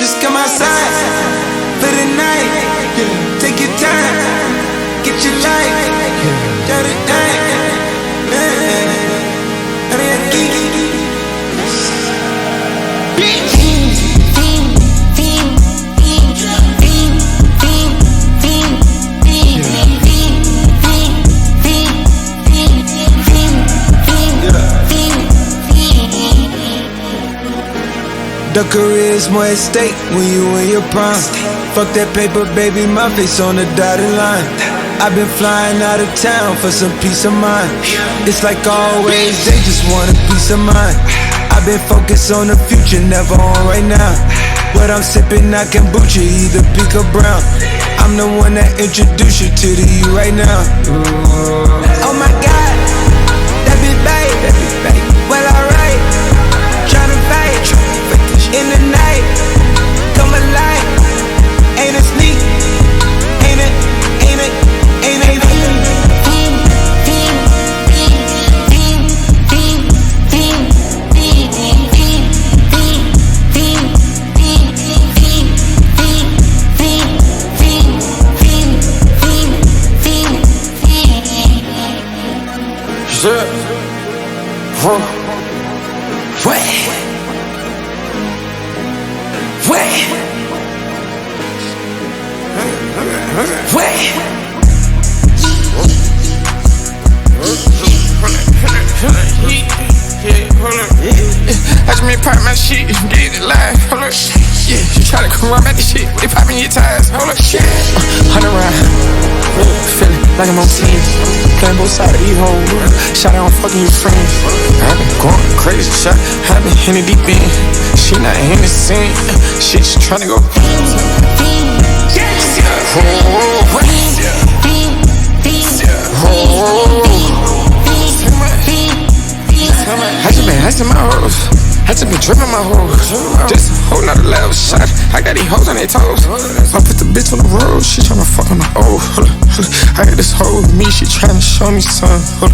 Just come outside for the night. Take your time, get your life. Dirty thing. The career's more at stake when you in your prime. Fuck that paper, baby, my face on the dotted line. I've been flying out of town for some peace of mind. It's like always, they just want a piece of mind. I've been focused on the future, never on right now. What I'm sipping, I kombucha, either pink or brown. I'm the one that introduced you to the you right now. Oh my God, that be babe, well alright. Tryna fight in the night, come alive. Ain't it sneak? Ain't it? I just made pop my shit, get it live, hold up. Yeah, you try to come around at the shit, they poppin' your tires, hold up. 100 round, feeling like I'm on 10. Playing both sides of these hoes, shot out on fucking your friends. I been going crazy, shot, I been in the deep end. She not innocent, she just tryna go. I just been asking my hoes, I just been dripping my hoes. Just holding out a level shot, I got these hoes on their toes. I put the bitch on the road, she tryna fuck on the O. I got this hoe with me, she tryna show me something.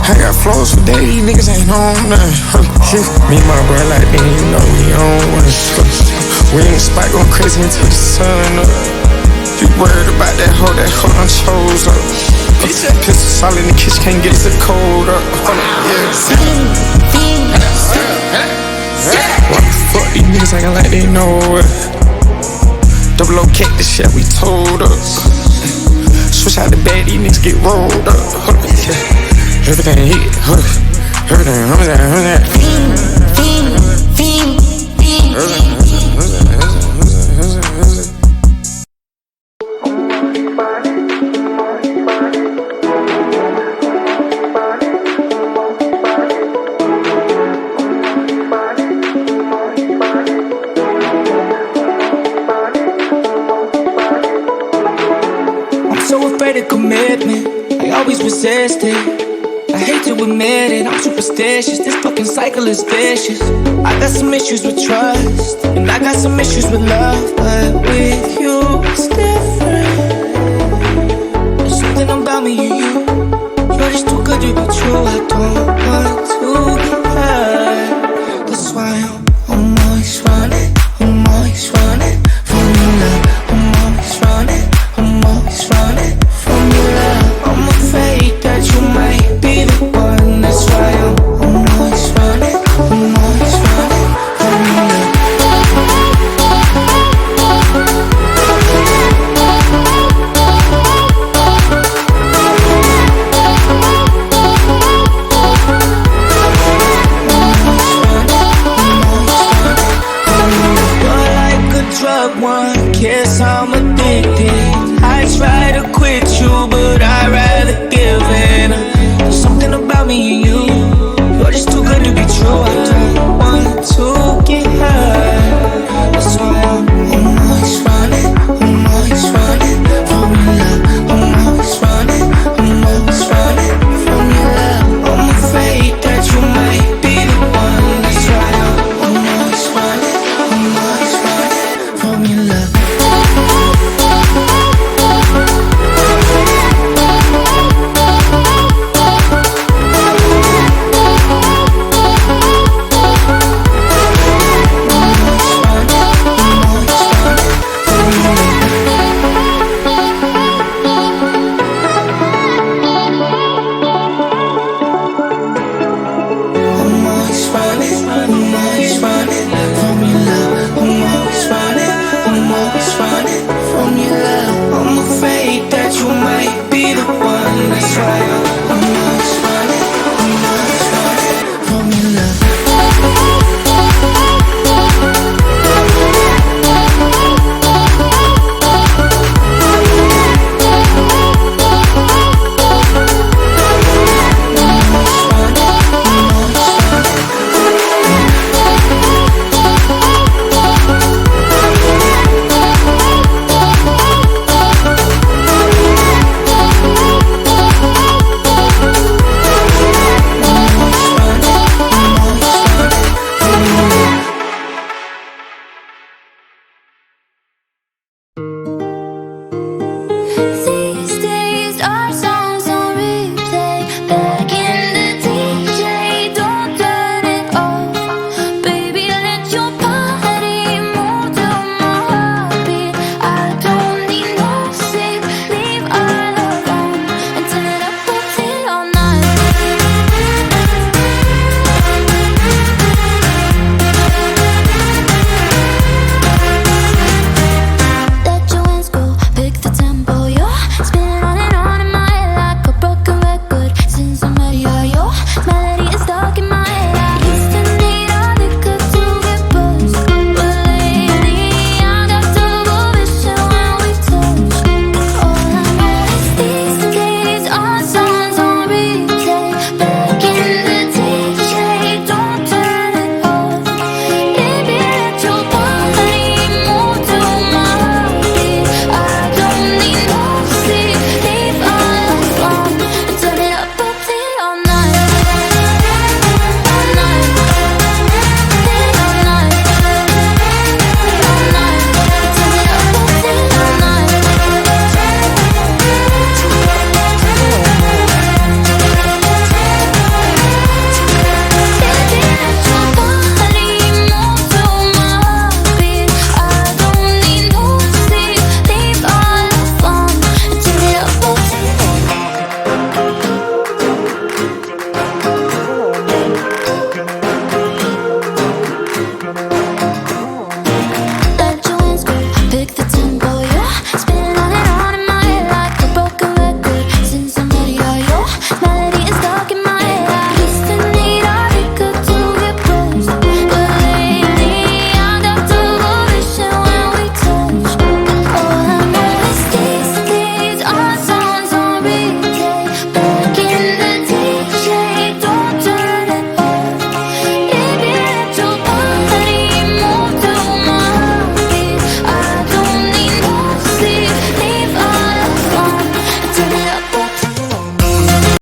I got flows for days, niggas ain't on nothing. Me and my bro like they ain't know we on one. We in the spot going crazy until the sun up. You worried about that hoe done chose up. Pistol solid in the kitchen, can't get the cold up. Why the fuck these niggas acting like they know it? Double O cake, the shit we told up. Switch out the bag, these niggas get rolled up. Everything hit, everything. Commitment, I always resist it. I hate to admit it, I'm superstitious. This fucking cycle is vicious. I got some issues with trust, and I got some issues with love. But with you, it's different. There's something about me and you. You're just too good to be true. I don't want to